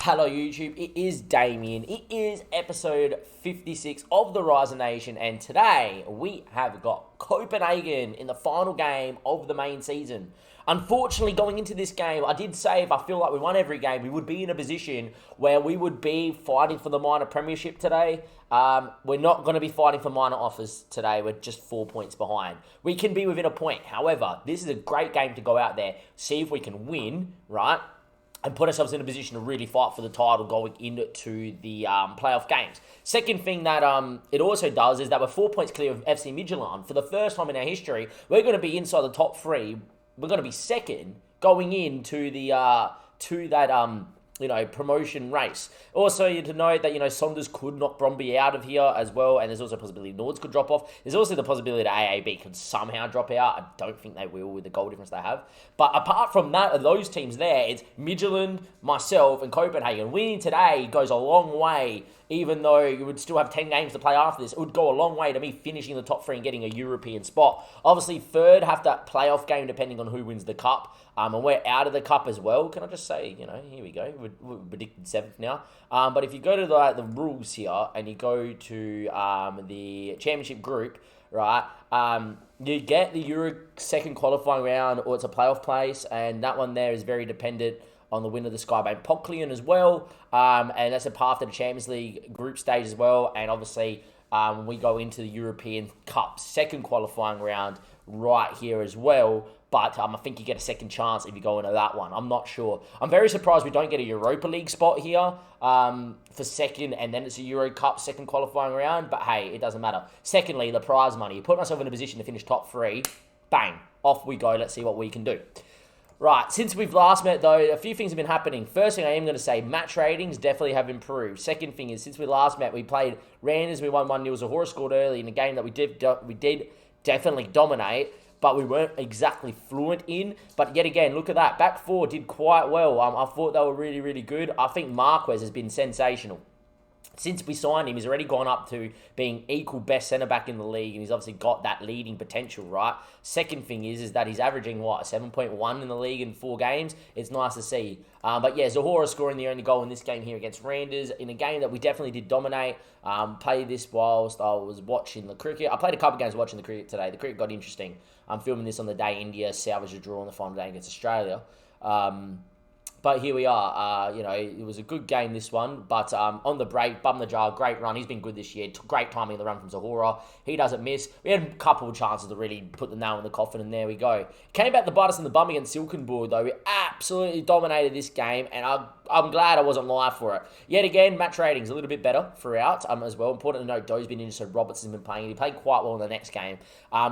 Hello YouTube, it is Damien. It is episode 56 of the Rising Nation, and today we have got Copenhagen in the final game of the main season. Unfortunately, going into this game, I did say if I feel like we won every game, we would be in a position where we would be fighting for the minor premiership today. We're not going to be fighting for minor offers today. We're just 4 points behind. We can be within a point. However, this is a great game to go out there, see if we can win, right? And put ourselves in a position to really fight for the title going into the playoff games. Second thing that it also does is that we're 4 points clear of FC Midtjylland. For the first time in our history, we're going to be inside the top three. We're going to be second going into the promotion race. Also, to note that, Saunders could knock Bromby out of here as well, and there's also a possibility Nords could drop off. There's also the possibility that AAB could somehow drop out. I don't think they will with the goal difference they have. But apart from that, those teams there, it's Midtjylland, myself, and Copenhagen. Winning today goes a long way, even though you would still have 10 games to play after this. It would go a long way to me finishing the top three and getting a European spot. Obviously, third, have that playoff game depending on who wins the cup. And we're out of the cup as well. Can I just say, here we go. We're predicted 7th now. But if you go to the rules here and you go to the championship group, right, you get the Euro second qualifying round, or it's a playoff place, and that one there is very dependent on the winner of the Skybank Poklian as well. And that's a path to the Champions League group stage as well. And obviously, we go into the European Cup second qualifying round right here as well. But I think you get a second chance if you go into that one. I'm not sure. I'm very surprised we don't get a Europa League spot here for second, and then it's a Euro Cup second qualifying round. But hey, it doesn't matter. Secondly, the prize money. You put myself in a position to finish top three. Bang. Off we go. Let's see what we can do. Right, since we've last met, though, a few things have been happening. First thing I am going to say, match ratings definitely have improved. Second thing is, since we last met, we played Randers, we won 1-0. Zahora scored early in a game that we did definitely dominate, but we weren't exactly fluent in. But yet again, look at that. Back four did quite well. I thought they were really, really good. I think Marquez has been sensational. Since we signed him, he's already gone up to being equal best centre-back in the league, and he's obviously got that leading potential, right? Second thing is that he's averaging, 7.1 in the league in 4 games. It's nice to see. But yeah, Zahora scoring the only goal in this game here against Randers, in a game that we definitely did dominate. Played this whilst I was watching the cricket. I played a couple of games watching the cricket today. The cricket got interesting. I'm filming this on the day India salvaged a draw in the final day against Australia. But here we are. It was a good game, this one. But on the break, Bum the Jar, great run. He's been good this year. Great timing of the run from Zahora. He doesn't miss. We had a couple of chances to really put the nail in the coffin, and there we go. Came back to bite us in the bum against Silkenborg, though. We absolutely dominated this game, and I'm glad I wasn't live for it. Yet again, match ratings a little bit better throughout as well. Important to note, Doe's been in, so Robertson's been playing. He played quite well in the next game.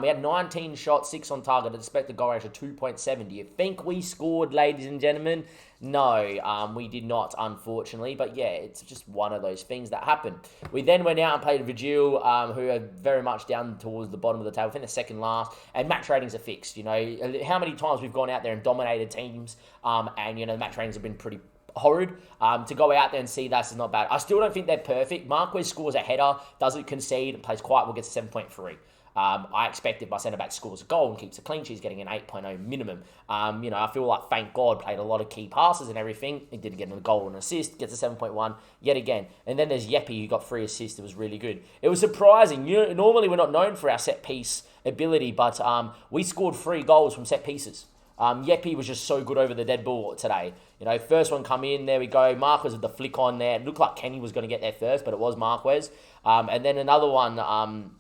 We had 19 shots, 6 on target, an expected goal ratio of 2.7. Do you think we scored, ladies and gentlemen? No, we did not, unfortunately. But yeah, it's just one of those things that happen. We then went out and played Vigil, who are very much down towards the bottom of the table. I think they're second last. And match ratings are fixed. How many times we've gone out there and dominated teams, and the match ratings have been pretty horrid. To go out there and see that's not bad. I still don't think they're perfect. Marquez scores a header, doesn't concede, and plays quite well, gets a 7.3. I expect if my centre-back scores a goal and keeps a clean sheet, he's getting an 8.0 minimum. I feel like, thank God, played a lot of key passes and everything. He did get a goal and an assist, gets a 7.1 yet again. And then there's Yeppy, who got 3 assists. It was really good. It was surprising. Normally we're not known for our set-piece ability, but we scored 3 goals from set pieces. Yeppy was just so good over the dead ball today. First one come in, there we go. Marquez with the flick on there. It looked like Kenny was going to get there first, but it was Marquez. And then another one...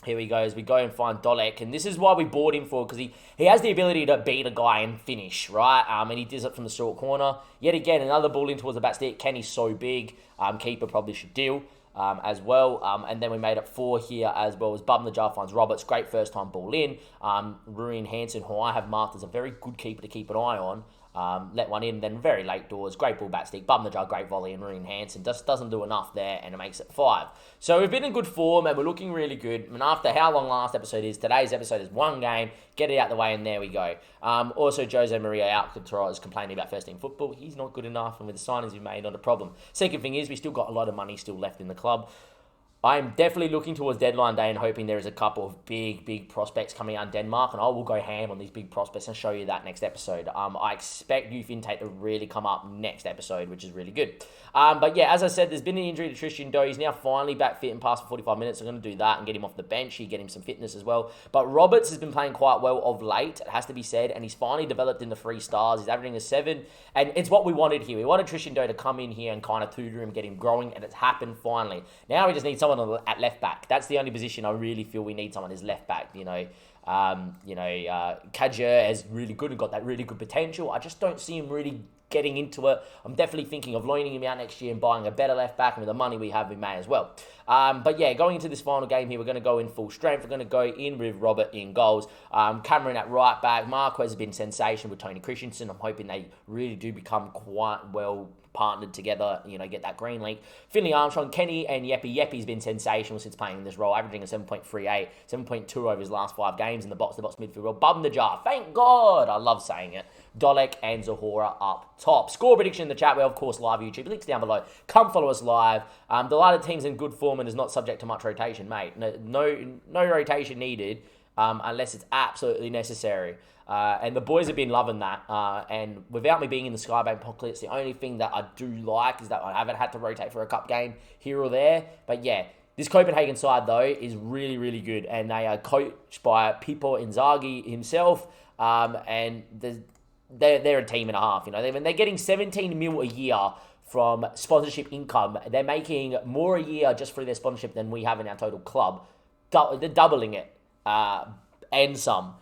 Here we go, as we go and find Dolek. And this is why we bought him for, because he has the ability to beat a guy and finish, right? And he does it from the short corner. Yet again, another ball in towards the back stick. Kenny's so big. Keeper probably should deal as well. And then we made it 4 here as well as Bum the Jar finds Roberts. Great first time ball in. Ruin Hansen, who I have marked as a very good keeper to keep an eye on. Let one in, then very late doors, great ball back stick, Bum the Jar, great volley, and Ruin Hansen just doesn't do enough there, and it makes it 5. So we've been in good form, and we're looking really good, and after how long last episode is, today's episode is 1 game, get it out the way, and there we go. Also, Jose Maria Alcantara is complaining about first team football. He's not good enough, and with the signings we've made, not a problem. Second thing is, we still got a lot of money still left in the club. I'm definitely looking towards deadline day and hoping there is a couple of big prospects coming out in Denmark, and I will go ham on these big prospects and show you that next episode. I expect youth intake to really come up next episode, which is really good. But yeah, as I said, there's been an injury to Tristan Doe. He's now finally back fit and past for 45 minutes. I'm going to do that and get him off the bench. Get him some fitness as well. But Roberts has been playing quite well of late, it has to be said, and he's finally developed in the 3 stars. He's averaging a 7, and it's what we wanted here. We wanted Tristan Doe to come in here and kind of tutor him, get him growing, and it's happened finally. Now we just need someone at left back. That's the only position I really feel we need someone is left back. Kajer is really good and got that really good potential. I just don't see him really getting into it. I'm definitely thinking of loaning him out next year and buying a better left back, and with the money we have, we may as well. But yeah, going into this final game here, we're going to go in full strength. We're going to go in with Robert in goals. Cameron at right back. Marquez has been sensational with Tony Christensen. I'm hoping they really do become quite well partnered together, get that green link. Finley Armstrong, Kenny, and Yeppy. Yeppy's been sensational since playing in this role, averaging a 7.38, 7.2 over his last 5 games in the box-to-box midfield role. Bum the jar. Thank God. I love saying it. Dolek and Zahora up top. Score prediction in the chat. We're, of course, live YouTube. Links down below. Come follow us live. Delighted team's in good form and is not subject to much rotation, mate. No rotation needed unless it's absolutely necessary. And the boys have been loving that. And without me being in the Skybank pocket, the only thing that I do like is that I haven't had to rotate for a cup game here or there. But yeah, this Copenhagen side, though, is really, really good. And they are coached by Pippo Inzaghi himself. And they're a team and a half. They're getting 17 mil a year from sponsorship income. They're making more a year just for their sponsorship than we have in our total club. They're doubling it. And some.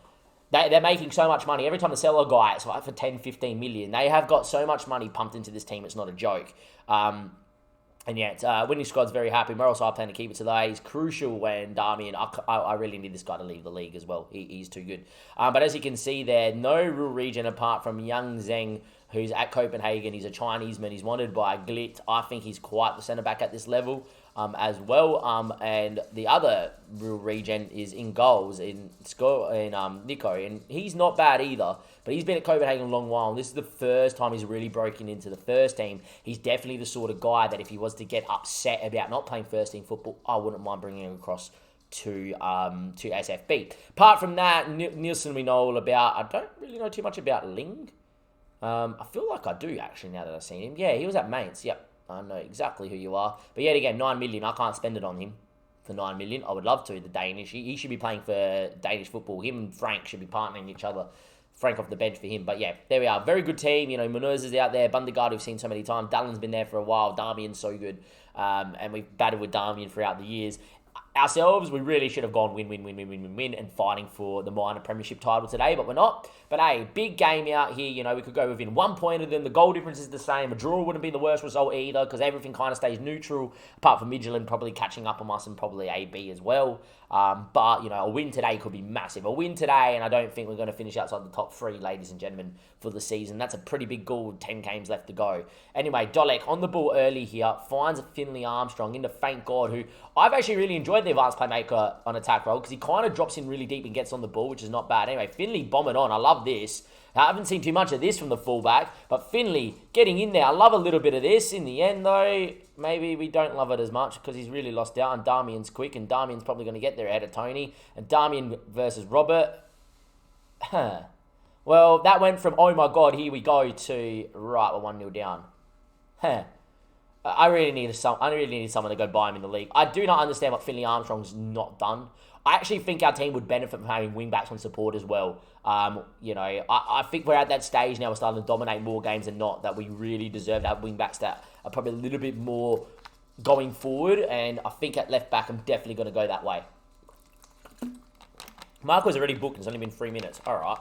They're making so much money. Every time they sell a guy, it's like for 10, 15 million. They have got so much money pumped into this team, it's not a joke. And yeah, winning squad's very happy. Merrill Side planning to keep it today. He's crucial when Darmian. I really need this guy to leave the league as well. He's too good. But as you can see there, no real region apart from Yang Zheng, who's at Copenhagen. He's a Chineseman. He's wanted by Glit. I think he's quite the centre-back at this level as well. And the other real region is in goals in Nico. And he's not bad either. But he's been at Copenhagen a long while. And this is the first time he's really broken into the first team. He's definitely the sort of guy that if he was to get upset about not playing first team football, I wouldn't mind bringing him across to SFB. Apart from that, Nielsen we know all about. I don't really know too much about Ling. I feel like I do, actually, now that I've seen him. Yeah, he was at Mainz. Yep, I know exactly who you are. But yet again, 9 million. I can't spend it on him for 9 million. I would love to, the Danish. He should be playing for Danish football. Him and Frank should be partnering each other. Frank off the bench for him. But yeah, there we are. Very good team. Munoz is out there. Bundegaard, we've seen so many times. Dallin's been there for a while. Darmian's so good. And we've battled with Darmian throughout the years. Ourselves, we really should have gone win, and fighting for the minor premiership title today, but we're not. But hey, big game out here. We could go within 1 point of them. The goal difference is the same. A draw wouldn't be the worst result either, because everything kind of stays neutral, apart from Midtjylland probably catching up on us and probably AB as well. But, a win today could be massive. A win today, and I don't think we're going to finish outside the top 3, ladies and gentlemen, for the season. That's a pretty big goal with 10 games left to go. Anyway, Dolek on the ball early here, finds a Finley Armstrong into Thank God, who I've actually really enjoyed the advanced playmaker on attack role, because he kind of drops in really deep and gets on the ball, which is not bad. Anyway, Finley bombing on. I love this. I haven't seen too much of this from the fullback, but Finley getting in there. I love a little bit of this. In the end, though, maybe we don't love it as much because he's really lost out, and Darmian's quick, and Darmian's probably going to get there ahead of Tony. And Darmian versus Robert. Well, that went from, oh my God, here we go, to, right, we're 1-0 down. I really needed someone to go buy him in the league. I do not understand what Finley Armstrong's not done. I actually think our team would benefit from having wing-backs on support as well. I think we're at that stage now, we're starting to dominate more games than not, that we really deserve to have wing-backs that are probably a little bit more going forward, and I think at left-back, I'm definitely going to go that way. Marco's already booked, it's only been 3 minutes. All right.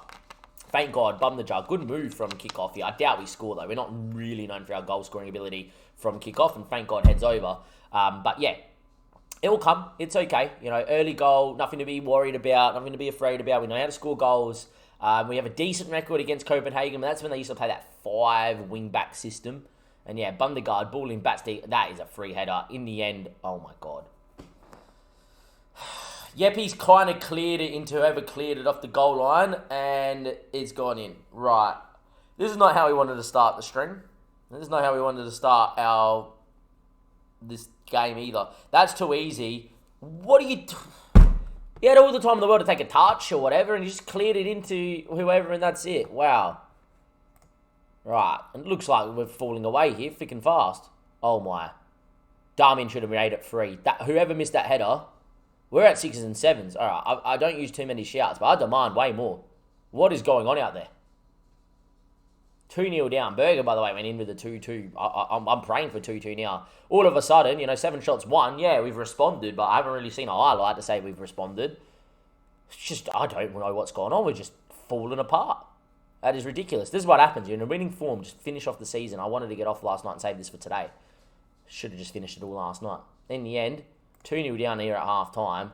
Thank God, bum the jug. Good move from kickoff here. I doubt we score, though. We're not really known for our goal-scoring ability from kickoff, and thank God heads over. But yeah, it will come. It's okay. Early goal, nothing to be worried about, nothing to be afraid about. We know how to score goals. We have a decent record against Copenhagen, but that's when they used to play that 5 wing-back system. And yeah, Bundegaard, ball in Batstein, that is a free header. In the end, oh my God. Yeppy's kind of cleared it into whoever cleared it off the goal line, and it's gone in. Right. This is not how we wanted to start the string. This is not how we wanted to start our this game either. That's too easy. What are you... He had all the time in the world to take a touch or whatever, and he just cleared it into whoever, and that's it. Wow. Right. It looks like we're falling away here, thick and fast. Oh, my. Darmin should have made it 3. Whoever missed that header, we're at 6s and 7s. All right, I don't use too many shouts, but I demand way more. What is going on out there? 2-0 down. Berger, by the way, went in with a 2-2. I'm praying for 2-2 now. All of a sudden, 7 shots, 1. Yeah, we've responded, but I haven't really seen a highlight to say we've responded. It's just, I don't know what's going on. We're just falling apart. That is ridiculous. This is what happens. You're in a winning form. Just finish off the season. I wanted to get off last night and save this for today. Should have just finished it all last night. In the end, 2-0 down here at half-time.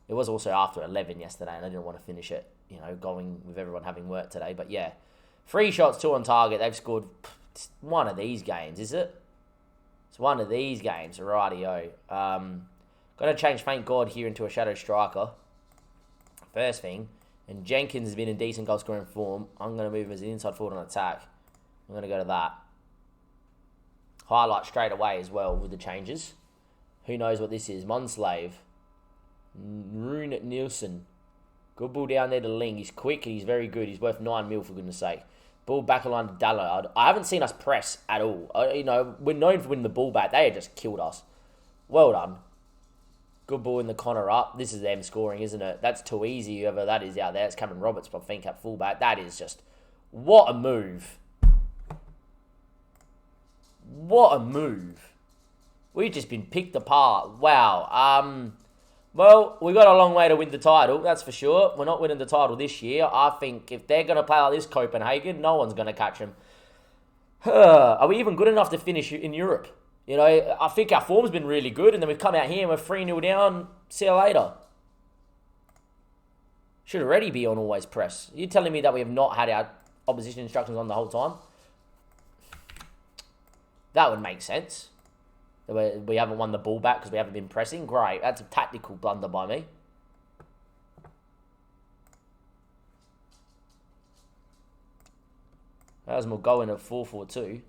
It was also after 11 yesterday, and I didn't want to finish it, going with everyone having work today. But yeah, 3 shots, 2 on target. They've scored one of these games, is it? It's one of these games. Rightio. Going to change, thank God, here into a shadow striker. First thing. And Jenkins has been in decent goal-scoring form. I'm going to move him as an inside forward on attack. I'm going to go to that. Highlight straight away as well with the changes. Who knows what this is? Monslave. Rune Nielsen. Good ball down there to Ling. He's quick and he's very good. He's worth 9 mil, for goodness sake. Ball back line to Dallard. I haven't seen us press at all. We're known for winning the ball back. They have just killed us. Well done. Good ball in the corner up. This is them scoring, isn't it? That's too easy, whoever that is out there. It's Cameron Roberts, I think, at fullback. That is just... What a move. What a move. We've just been picked apart. Wow. Well, we got a long way to win the title, that's for sure. We're not winning the title this year. I think if they're going to play like this, Copenhagen, no one's going to catch them. Are we even good enough to finish in Europe? I think our form's been really good, and then we've come out here and we're 3-0 down. See you later. Should already be on always press. You're telling me that we have not had our opposition instructions on the whole time? That would make sense. We haven't won the ball back because we haven't been pressing. Great. That's a tactical blunder by me. How's more going at 4-4-2?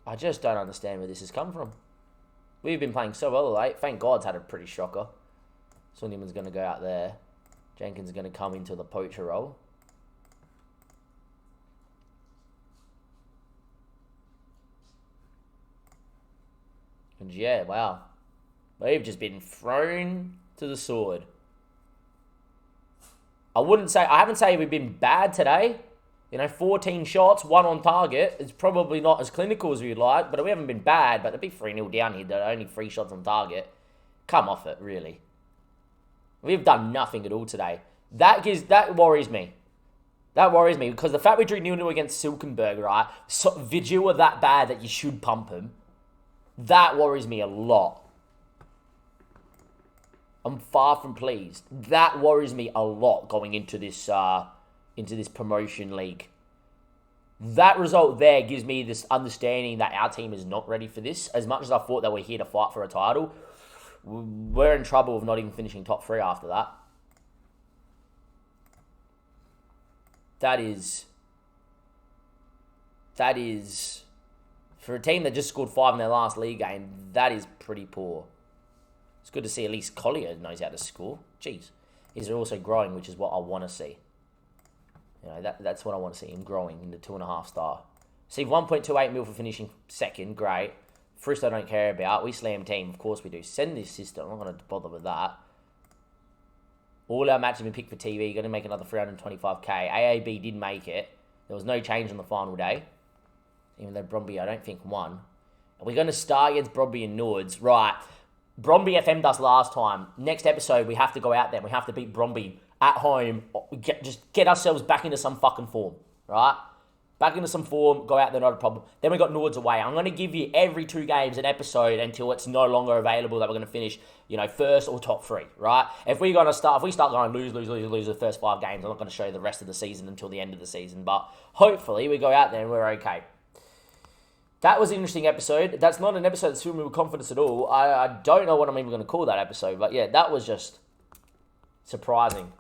I just don't understand where this has come from. We've been playing so well late. Thank God's had a pretty shocker. Sunderman's going to go out there. Jenkins is going to come into the poacher role. And yeah, wow. We've just been thrown to the sword. I haven't said we've been bad today. 14 shots, 1 on target. It's probably not as clinical as we'd like, but we haven't been bad. But to be 3-0 down here, there are only 3 shots on target. Come off it, really. We've done nothing at all today. That worries me. That worries me, because the fact we drew 0-0 against Silkenberg, right? Vigil are that bad that you should pump him. That worries me a lot. I'm far from pleased. That worries me a lot going into this promotion league. That result there gives me this understanding that our team is not ready for this. As much as I thought that we're here to fight for a title, we're in trouble of not even finishing top 3 after that. That is, for a team that just scored 5 in their last league game, that is pretty poor. It's good to see at least Collier knows how to score. Jeez. He's also growing, which is what I want to see. That's what I want to see, him growing into 2.5 star. See, 1.28 mil for finishing second, great. First, I don't care about. We slam team, of course we do. Send this system, I'm not going to bother with that. All our matches have been picked for TV. Going to make another 325k. AAB did make it. There was no change on the final day. Even though Bromby, I don't think, won. We're going to start against Bromby and Nords. Right. Bromby FM'd us last time. Next episode, we have to go out there. We have to beat Bromby at home. Just get ourselves back into some fucking form. Right? Back into some form. Go out there, not a problem. Then we got Nords away. I'm going to give you every 2 games an episode until it's no longer available that we're going to finish, first or top 3. Right? If we start going lose the first 5 games, I'm not going to show you the rest of the season until the end of the season. But hopefully we go out there and we're okay. That was an interesting episode. That's not an episode that's filled me with confidence at all. I don't know what I'm even going to call that episode. But yeah, that was just surprising.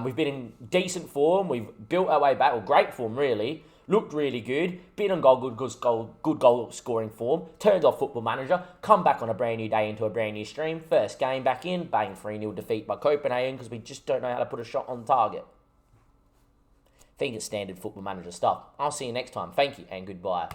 We've been in decent form. We've built our way back, or great form really. Looked really good. Been on good goal scoring form. Turned off Football Manager. Come back on a brand new day into a brand new stream. First game back in. Bang, 3-0 defeat by Copenhagen because we just don't know how to put a shot on target. I think it's standard Football Manager stuff. I'll see you next time. Thank you and goodbye.